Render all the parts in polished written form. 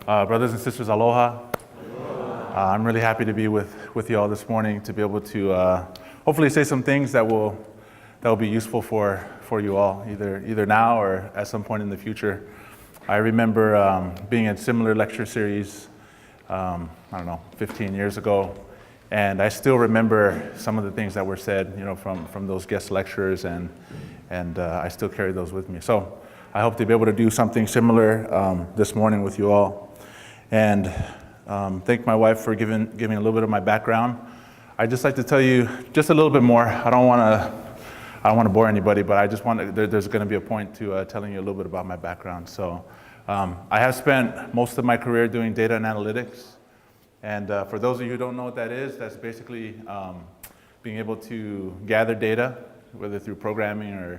Brothers and sisters, aloha. I'm really happy to be with you all this morning to be able to hopefully say some things that will be useful for you all, either now or at some point in the future. I remember being in similar lecture series, 15 years ago, and I still remember some of the things that were said, from those guest lecturers, and I still carry those with me. So I hope to be able to do something similar this morning with you all. And thank my wife for giving a little bit of my background. I'd just like to tell you just a little bit more. I don't want to bore anybody, but I just there's going to be a point to telling you a little bit about my background. So I have spent most of my career doing data and analytics. And for those of you who don't know what that is, that's basically being able to gather data, whether through programming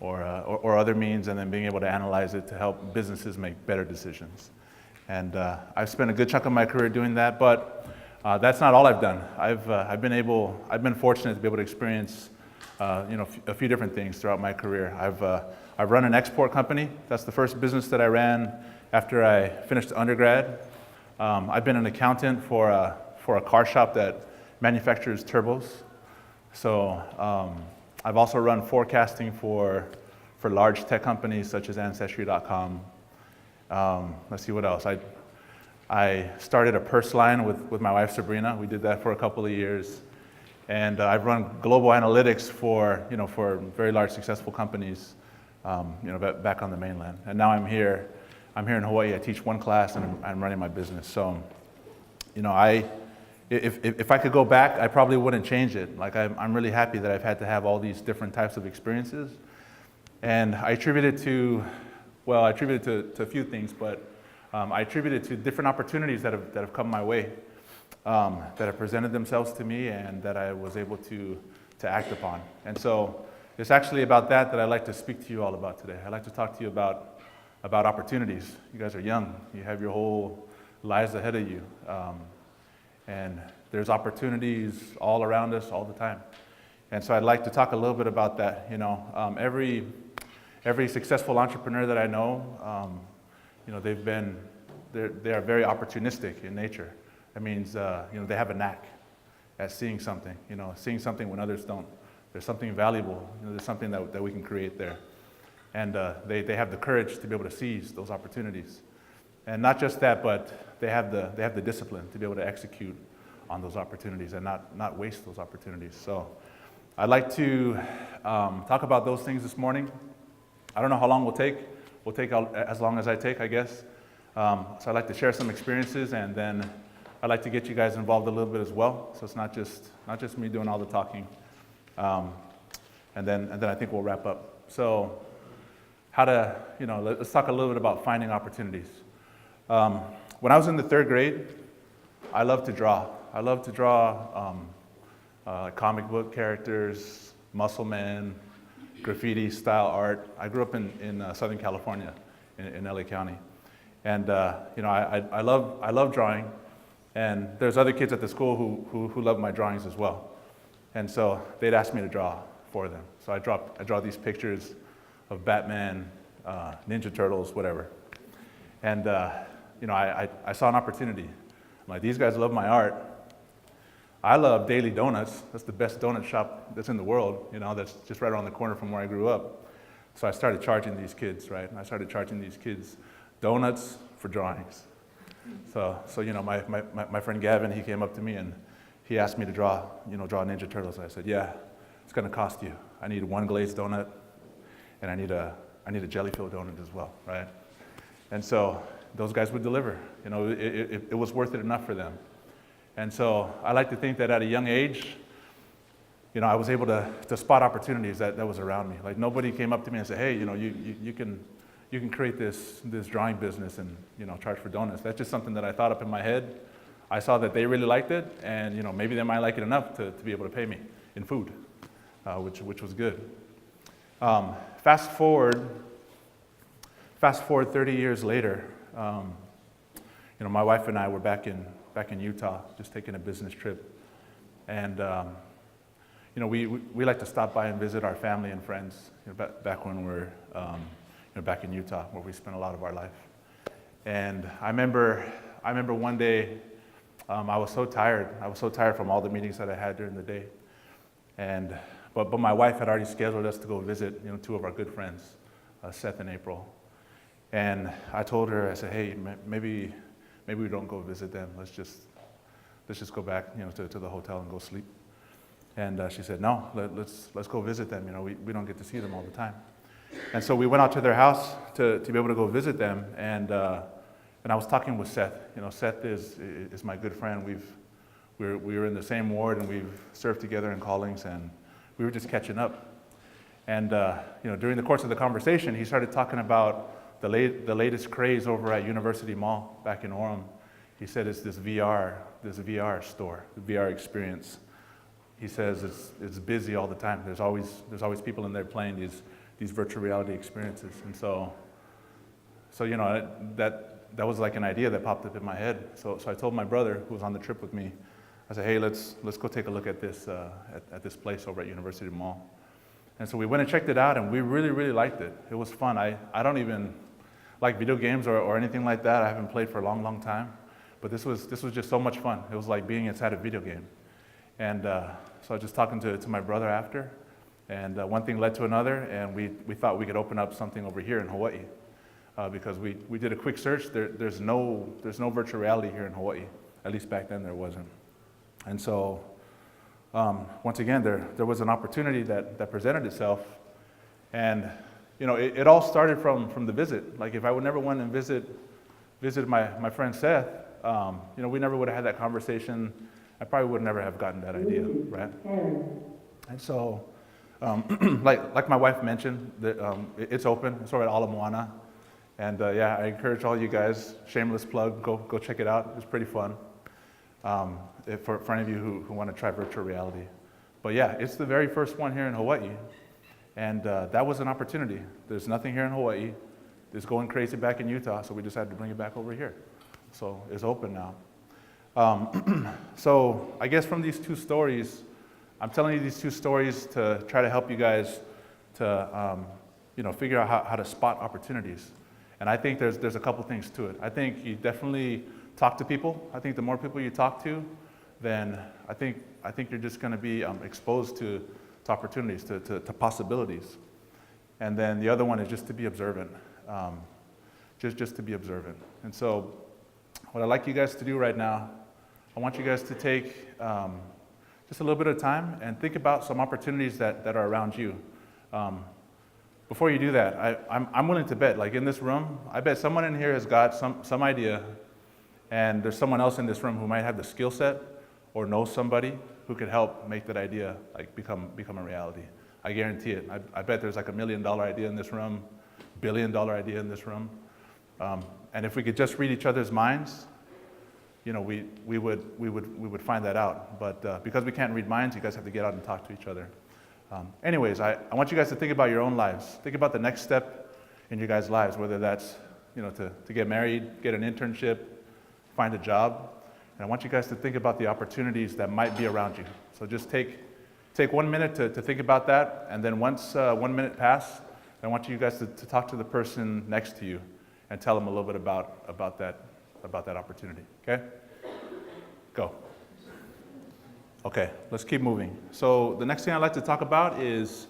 or other means, and then being able to analyze it to help businesses make better decisions. And I've spent a good chunk of my career doing that, but that's not all I've done. I've been fortunate to be able to experience a few different things throughout my career. I've run an export company. That's the first business that I ran after I finished undergrad. I've been an accountant for a car shop that manufactures turbos. So I've also run forecasting for large tech companies such as Ancestry.com. Let's see what else. I started a purse line with my wife Sabrina. We did that for a couple of years, and I've run global analytics for very large successful companies, back on the mainland. And now I'm here in Hawaii. I teach one class, and I'm running my business. So, if I could go back, I probably wouldn't change it. Like I'm really happy that I've had to have all these different types of experiences, and I attribute it to a few things, but I attribute it to different opportunities that have come my way, that have presented themselves to me, and that I was able to act upon. And so it's actually about that I'd like to speak to you all about today. I'd like to talk to you about opportunities. You guys are young. You have your whole lives ahead of you, and there's opportunities all around us all the time. And so I'd like to talk a little bit about that. Every successful entrepreneur that I know, they are very opportunistic in nature. That means, they have a knack at seeing something when others don't. There's something valuable, there's something that we can create there. And they have the courage to be able to seize those opportunities. And not just that, but they have the discipline to be able to execute on those opportunities and not waste those opportunities. So I'd like to talk about those things this morning. I don't know how long we'll take. We'll take as long as I take, I guess. So I'd like to share some experiences, and then I'd like to get you guys involved a little bit as well. So it's not just me doing all the talking. And then I think we'll wrap up. So let's talk a little bit about finding opportunities. When I was in the third grade, I loved to draw. I loved to draw comic book characters, muscle men, graffiti style art. I grew up in Southern California, in LA County, and I love drawing, and there's other kids at the school who love my drawings as well, and so they'd ask me to draw for them. So I draw these pictures of Batman, Ninja Turtles, whatever, and I saw an opportunity. I'm like, these guys love my art. I love Daily Donuts. That's the best donut shop that's in the world, that's just right around the corner from where I grew up. So I started charging these kids, right? And I started charging these kids donuts for drawings. So my friend Gavin, he came up to me and he asked me to draw Ninja Turtles. And I said, yeah, it's gonna cost you. I need one glazed donut, and I need a jelly-filled donut as well, right? And so those guys would deliver. It was worth it enough for them. And so I like to think that at a young age, I was able to spot opportunities that was around me. Like nobody came up to me and said, hey, you can create this drawing business and charge for donuts. That's just something that I thought up in my head. I saw that they really liked it, and maybe they might like it enough to be able to pay me in food, which was good. Fast forward 30 years later, my wife and I were back in Utah, just taking a business trip, and we like to stop by and visit our family and friends. Back when we were back in Utah, where we spent a lot of our life, And I remember one day, I was so tired. I was so tired from all the meetings that I had during the day. But my wife had already scheduled us to go visit, two of our good friends, Seth and April. And I told her, I said, hey, maybe we don't go visit them. Let's just go back, to the hotel and go sleep. And she said, no, let's go visit them. We don't get to see them all the time. And so we went out to their house to be able to go visit them. And I was talking with Seth. Seth is my good friend. We were in the same ward, and we've served together in callings, and we were just catching up. And during the course of the conversation, he started talking about the latest craze over at University Mall back in Orem. He said it's this VR store, the VR experience. He says it's busy all the time. There's always people in there playing these virtual reality experiences. And so that was like an idea that popped up in my head. So I told my brother, who was on the trip with me, I said, hey, let's go take a look at this at this place over at University Mall. And so we went and checked it out, and we really, really liked it. It was fun. I don't even like video games or anything like that. I haven't played for a long, long time. But this was just so much fun. It was like being inside a video game. And so I was just talking to my brother after, and one thing led to another, and we thought we could open up something over here in Hawaii. Because we did a quick search. There's no virtual reality here in Hawaii. At least back then there wasn't. And so once again, there was an opportunity that presented itself. And it all started from the visit. Like if I would never went and visited my friend Seth, we never would have had that conversation. I probably would never have gotten that idea, right? And so, like my wife mentioned, it's open. It's over at Moana. And I encourage all you guys, shameless plug, go check it out. It's pretty fun for any of you who want to try virtual reality. But yeah, it's the very first one here in Hawaii. And that was an opportunity. There's nothing here in Hawaii. It's going crazy back in Utah, so we decided to bring it back over here. So it's open now. So I guess from these two stories, I'm telling you these two stories to try to help you guys to figure out how to spot opportunities. And I think there's a couple things to it. I think you definitely talk to people. I think the more people you talk to, then I think you're just going to be exposed to opportunities, to possibilities. And then the other one is just to be observant, just to be observant. And so what I'd like you guys to do right now, I want you guys to take just a little bit of time and think about some opportunities that are around you. Before you do that, I'm willing to bet, like in this room, I bet someone in here has got some idea, and there's someone else in this room who might have the skill set or know somebody who could help make that idea like become a reality. I guarantee it. I bet there's like $1 million idea in this room, $1 billion idea in this room. And if we could just read each other's minds, we would find that out. But because we can't read minds, you guys have to get out and talk to each other. Anyways, I want you guys to think about your own lives. Think about the next step in your guys' lives, whether that's to get married, get an internship, find a job. And I want you guys to think about the opportunities that might be around you. So just take 1 minute to think about that, and then once 1 minute passes, I want you guys to talk to the person next to you and tell them a little bit about that opportunity. Okay? Go. Okay, let's keep moving. So the next thing I'd like to talk about is,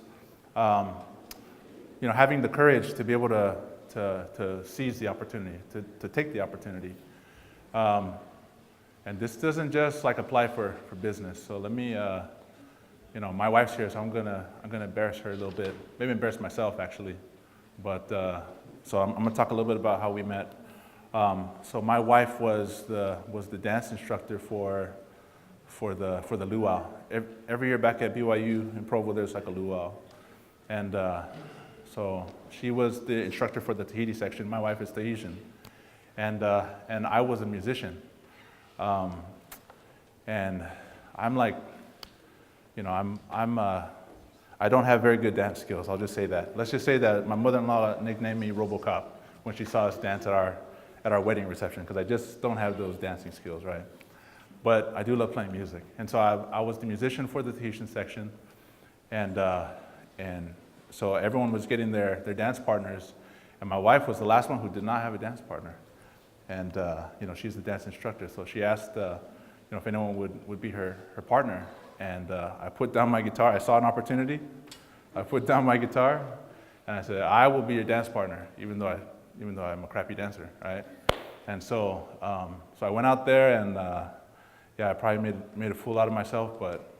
having the courage to be able to seize the opportunity, to take the opportunity. And this doesn't just like apply for business. So let me, my wife's here, so I'm gonna embarrass her a little bit, maybe embarrass myself actually. But so I'm gonna talk a little bit about how we met. So my wife was the dance instructor for the luau. Every year back at BYU in Provo, there's like a luau, and so she was the instructor for the Tahiti section. My wife is Tahitian, and I was a musician, and I'm like, I don't have very good dance skills. I'll just say that. Let's just say that my mother-in-law nicknamed me RoboCop when she saw us dance at our wedding reception, because I just don't have those dancing skills, right? But I do love playing music. And so I was the musician for the Tahitian section. And so everyone was getting their dance partners. And my wife was the last one who did not have a dance partner. and she's the dance instructor. So she asked if anyone would be her partner, and I put down my guitar. I saw an opportunity. I put down my guitar, and I said, I will be your dance partner, even though I'm a crappy dancer, right? And so I went out there, and I probably made a fool out of myself, but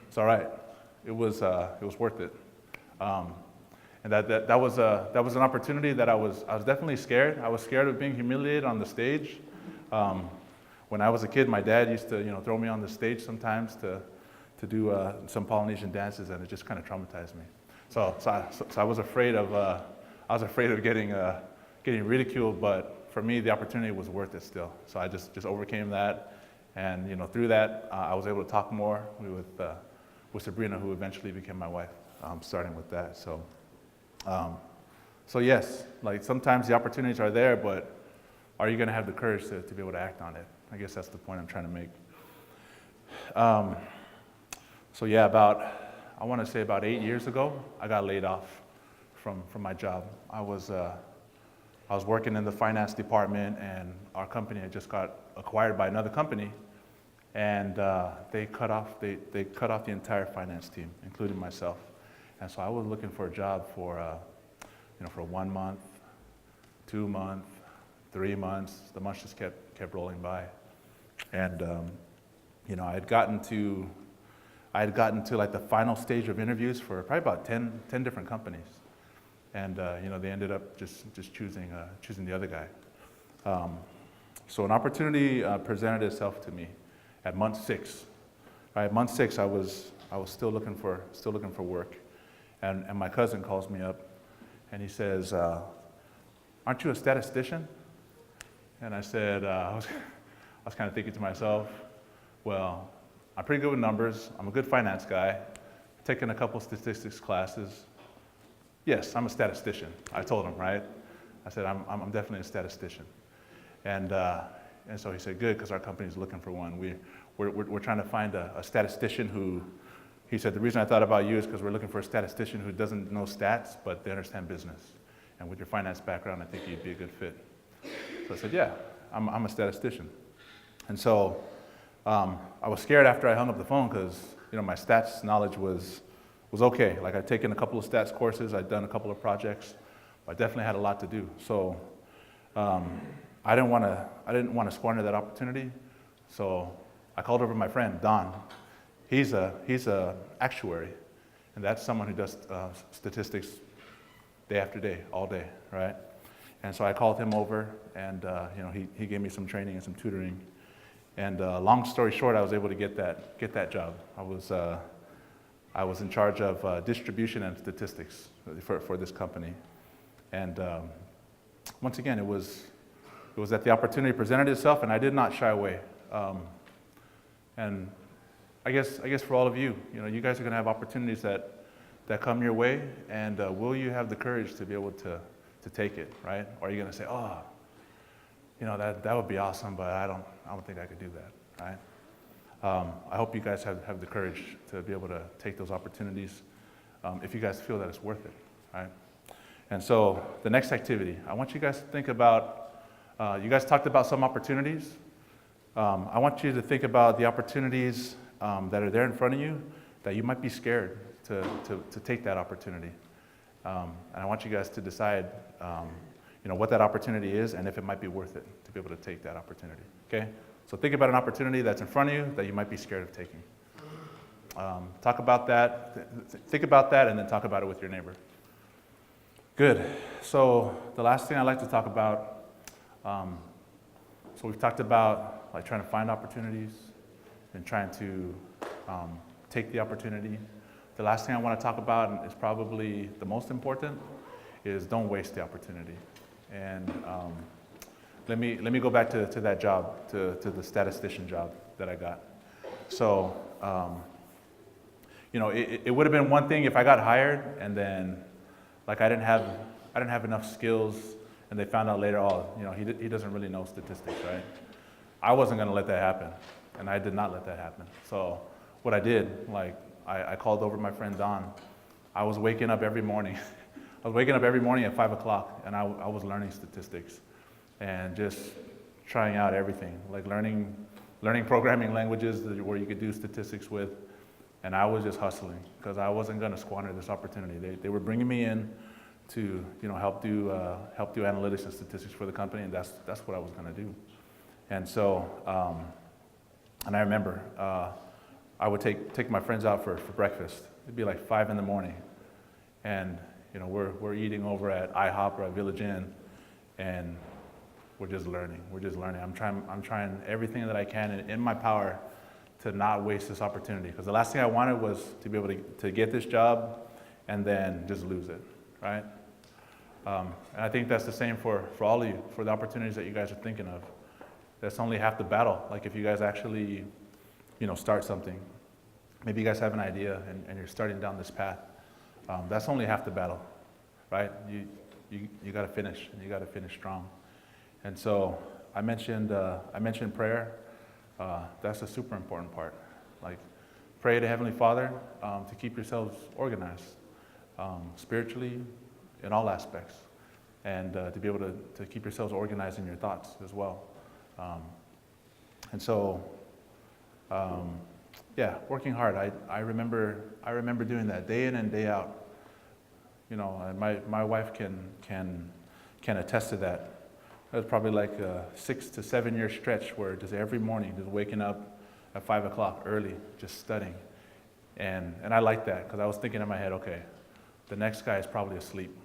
it's all right. It was worth it. And that was an opportunity that I was definitely scared. I was scared of being humiliated on the stage. When I was a kid, my dad used to throw me on the stage sometimes to do some Polynesian dances, and it just kind of traumatized me. So I was afraid of getting ridiculed, but for me the opportunity was worth it still. So I just overcame that, and through that I was able to talk more with Sabrina, who eventually became my wife. Starting with that, so yes, like sometimes the opportunities are there, but are you going to have the courage to be able to act on it? I guess that's the point I'm trying to make. I want to say about 8 years ago, I got laid off from my job. I was working in the finance department, and our company had just got acquired by another company, and they cut off the entire finance team, including myself. And so I was looking for a job for 1 month, 2 months, 3 months. The months just kept rolling by, and I had gotten to like the final stage of interviews for probably about 10 different companies, and they ended up just choosing the other guy. So an opportunity presented itself to me at month 6. Right, month 6, I was still looking for work, and my cousin calls me up, and he says, "Aren't you a statistician?" And I said, I was kind of thinking to myself, well, I'm pretty good with numbers. I'm a good finance guy. I've taken a couple statistics classes. Yes, I'm a statistician. I told him, right? I said, I'm definitely a statistician. And so he said, good, because our company's looking for one. We're trying to find a statistician who, he said, the reason I thought about you is because we're looking for a statistician who doesn't know stats, but they understand business. And with your finance background, I think you'd be a good fit. So I said, yeah, I'm a statistician. And so I was scared after I hung up the phone because my stats knowledge was okay. Like I'd taken a couple of stats courses, I'd done a couple of projects, but I definitely had a lot to do. So I didn't want to squander that opportunity. So I called over my friend Don. He's a actuary, and that's someone who does statistics day after day, all day, right? And so I called him over, and he gave me some training and some tutoring. And long story short, I was able to get that job. I was in charge of distribution and statistics for this company. And once again, it was that the opportunity presented itself, and I did not shy away. And I guess for all of you, you guys are going to have opportunities that come your way, and will you have the courage to be able to take it, right? Or are you going to say, oh, that would be awesome, but I don't think I could do that, right? I hope you guys have the courage to be able to take those opportunities if you guys feel that it's worth it, right? And so the next activity, I want you guys to think about, you guys talked about some opportunities. I want you to think about the opportunities that are there in front of you that you might be scared to take that opportunity. And I want you guys to decide what that opportunity is and if it might be worth it to be able to take that opportunity, okay? So think about an opportunity that's in front of you that you might be scared of taking. Talk about that, think about that, and then talk about it with your neighbor. Good. So the last thing I'd like to talk about, so we've talked about like trying to find opportunities and trying to take the opportunity. The last thing I want to talk about, and is probably the most important, is don't waste the opportunity. And let me go back to that job, to the statistician job that I got. So, it would have been one thing if I got hired and then, like, I didn't have enough skills, and they found out later, oh, he doesn't really know statistics, right? I wasn't going to let that happen, and I did not let that happen. So, what I did, like, I called over my friend Don. I was waking up every morning. I was waking up every morning at 5 o'clock, and I was learning statistics and just trying out everything, like learning programming languages where you could do statistics with. And I was just hustling because I wasn't going to squander this opportunity. They were bringing me in to help do analytics and statistics for the company, and that's what I was going to do. And so, and I remember I would take my friends out for breakfast. It'd be like 5 a.m, and we're eating over at IHOP or at Village Inn, and we're just learning. I'm trying everything that I can in my power to not waste this opportunity, because the last thing I wanted was to be able to get this job and then just lose it, right? And I think that's the same for all of you, for the opportunities that you guys are thinking of. That's only half the battle. Like if you guys actually, start something, maybe you guys have an idea and you're starting down this path. That's only half the battle, right? You got to finish, and you got to finish strong. And so I mentioned prayer. That's a super important part. Like, pray to Heavenly Father to keep yourselves organized spiritually in all aspects, and to be able to keep yourselves organized in your thoughts as well. And so, working hard. I remember doing that day in and day out. And my wife can attest to that. It was probably like a 6 to 7 year stretch where just every morning, just waking up at 5 o'clock early, just studying. And I liked that because I was thinking in my head, okay, the next guy is probably asleep.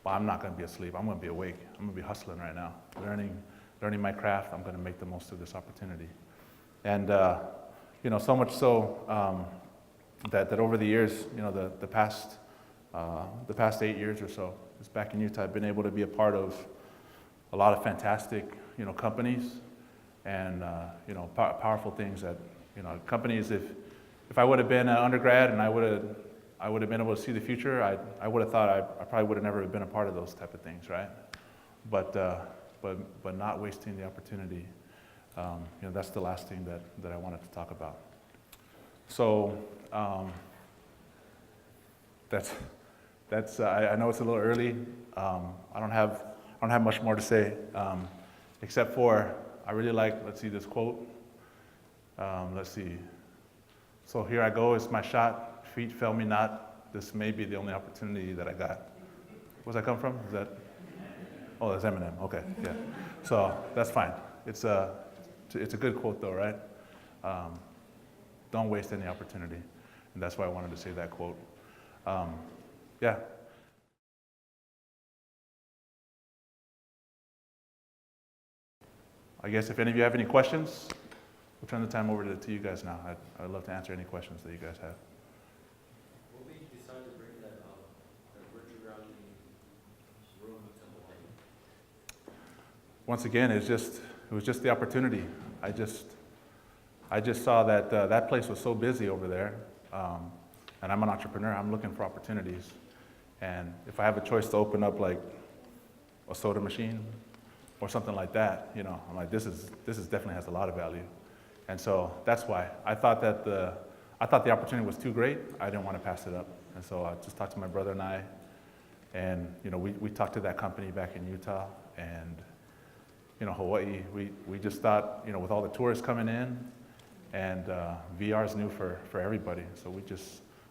But I'm not going to be asleep. I'm going to be awake. I'm going to be hustling right now, learning my craft. I'm going to make the most of this opportunity. And, so much so that over the years, the past 8 years or so, just back in Utah, I've been able to be a part of a lot of fantastic, companies and, powerful things that, companies, if I would have been an undergrad and I would have been able to see the future, I would have thought I probably would have never been a part of those type of things, right? But not wasting the opportunity. That's the last thing that I wanted to talk about. So, that's I know it's a little early. I don't have much more to say, except for I really like, let's see, this quote. Let's see. So here I go, it's my shot, feet fail me not. This may be the only opportunity that I got. Where's that come from? Oh, that's Eminem. Okay, yeah. So that's fine. It's a good quote though, right? Don't waste any opportunity, and that's why I wanted to say that quote. Yeah. I guess if any of you have any questions, we'll turn the time over to you guys now. I'd love to answer any questions that you guys have. What made you decide to bring that virtual reality room to Hawaii? Once again, it was just the opportunity. I just saw that that place was so busy over there, and I'm an entrepreneur. I'm looking for opportunities, and if I have a choice to open up like a soda machine or something like that, I'm like, this definitely has a lot of value. And so that's why I thought the opportunity was too great. I didn't want to pass it up. And so I just talked to my brother and I, and we talked to that company back in Utah, and Hawaii. We just thought, with all the tourists coming in, and VR is new for everybody. So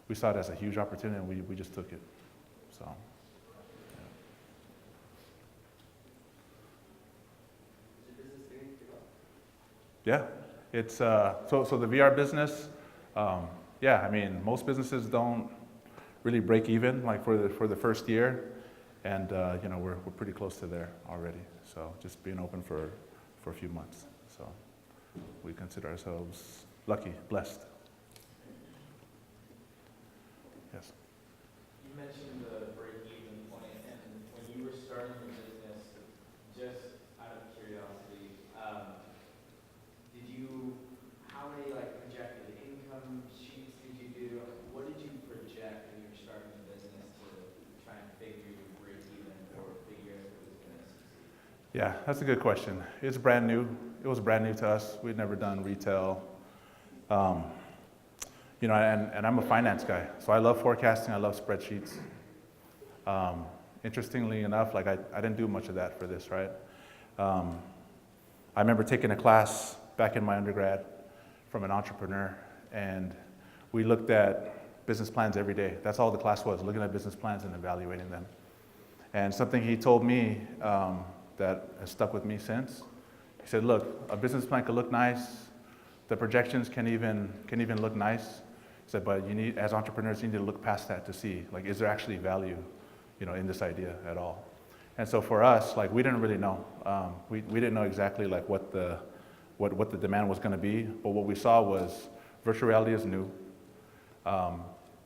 we saw it as a huge opportunity, and we just took it. So. Yeah, it's so the VR business. Most businesses don't really break even like for the first year, and we're pretty close to there already. So just being open for a few months. So we consider ourselves lucky, blessed. Yes. You mentioned the break-even point, and when you were starting your business, just out of curiosity. How many projected income sheets did you do? What did you project when you were starting the business to try and figure your break even or figure if it was going to succeed? Yeah, that's a good question. It's brand new. It was brand new to us. We'd never done retail. And I'm a finance guy, so I love forecasting. I love spreadsheets. Interestingly enough, I didn't do much of that for this, right? I remember taking a class back in my undergrad from an entrepreneur, and we looked at business plans every day. That's all the class was, looking at business plans and evaluating them. And something he told me that has stuck with me since, he said, look, a business plan could look nice, the projections can even look nice. He said, but you need, as entrepreneurs, you need to look past that to see, like, is there actually value, in this idea at all? And so for us, like, we didn't really know. We didn't know exactly like what the demand was going to be, but what we saw was virtual reality is new,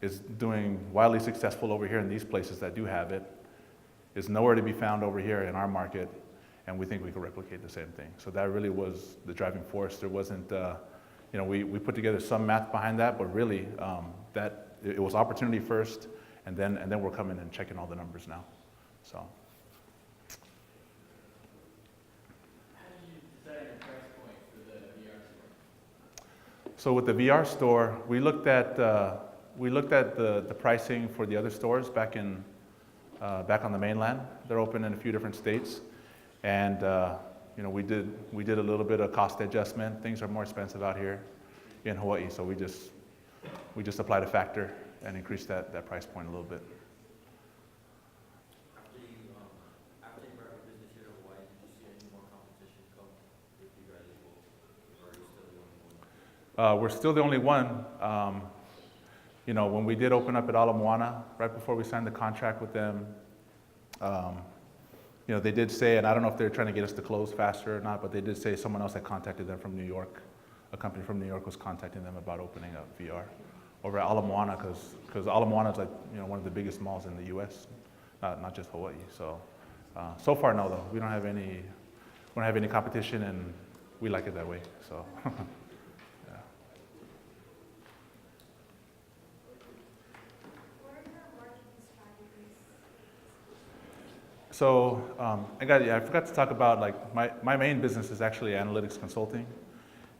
is doing wildly successful over here in these places that do have it, is nowhere to be found over here in our market, and we think we could replicate the same thing. So that really was the driving force. There wasn't, we put together some math behind that, but really that it was opportunity first, and then we're coming and checking all the numbers now. So. So with the VR store, we looked at the pricing for the other stores back on the mainland. They're open in a few different states, and we did a little bit of cost adjustment. Things are more expensive out here in Hawaii, so we just applied a factor and increased that price point a little bit. After you brought your business here to Hawaii, did you see any more competition come with you guys as well, or are you still the only one? We're still the only one. When we did open up at Ala Moana, right before we signed the contract with them, they did say, and I don't know if they're trying to get us to close faster or not, but they did say someone else had contacted them from New York. A company from New York was contacting them about opening up VR over at Ala Moana, because Ala Moana is like one of the biggest malls in the U.S., not just Hawaii. So, so far no though, we don't have any competition, and we like it that way. So. So I forgot to talk about, like, my main business is actually analytics consulting,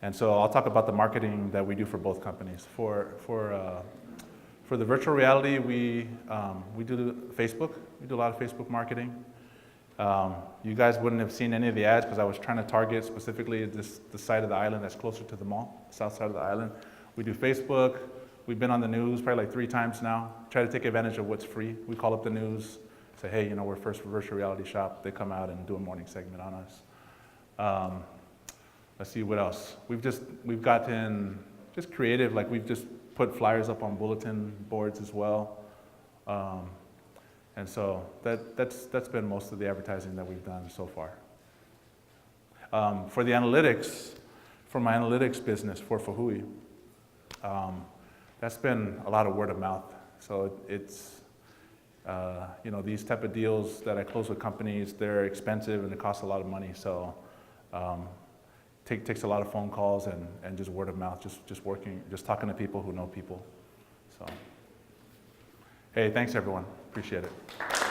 and so I'll talk about the marketing that we do for both companies. For the virtual reality, we do Facebook. We do a lot of Facebook marketing. You guys wouldn't have seen any of the ads because I was trying to target specifically the side of the island that's closer to the mall, south side of the island. We do Facebook. We've been on the news probably like 3 times now. Try to take advantage of what's free. We call up the news. Say, hey, we're first virtual reality shop. They come out and do a morning segment on us. Let's see what else. We've gotten just creative. Like, we've just put flyers up on bulletin boards as well. And so that's been most of the advertising that we've done so far. For the analytics, for my analytics business for Fahui, that's been a lot of word of mouth. So it's these type of deals that I close with companies, they're expensive and it costs a lot of money. So takes a lot of phone calls and just word of mouth, just talking to people who know people. So, hey, thanks everyone. Appreciate it.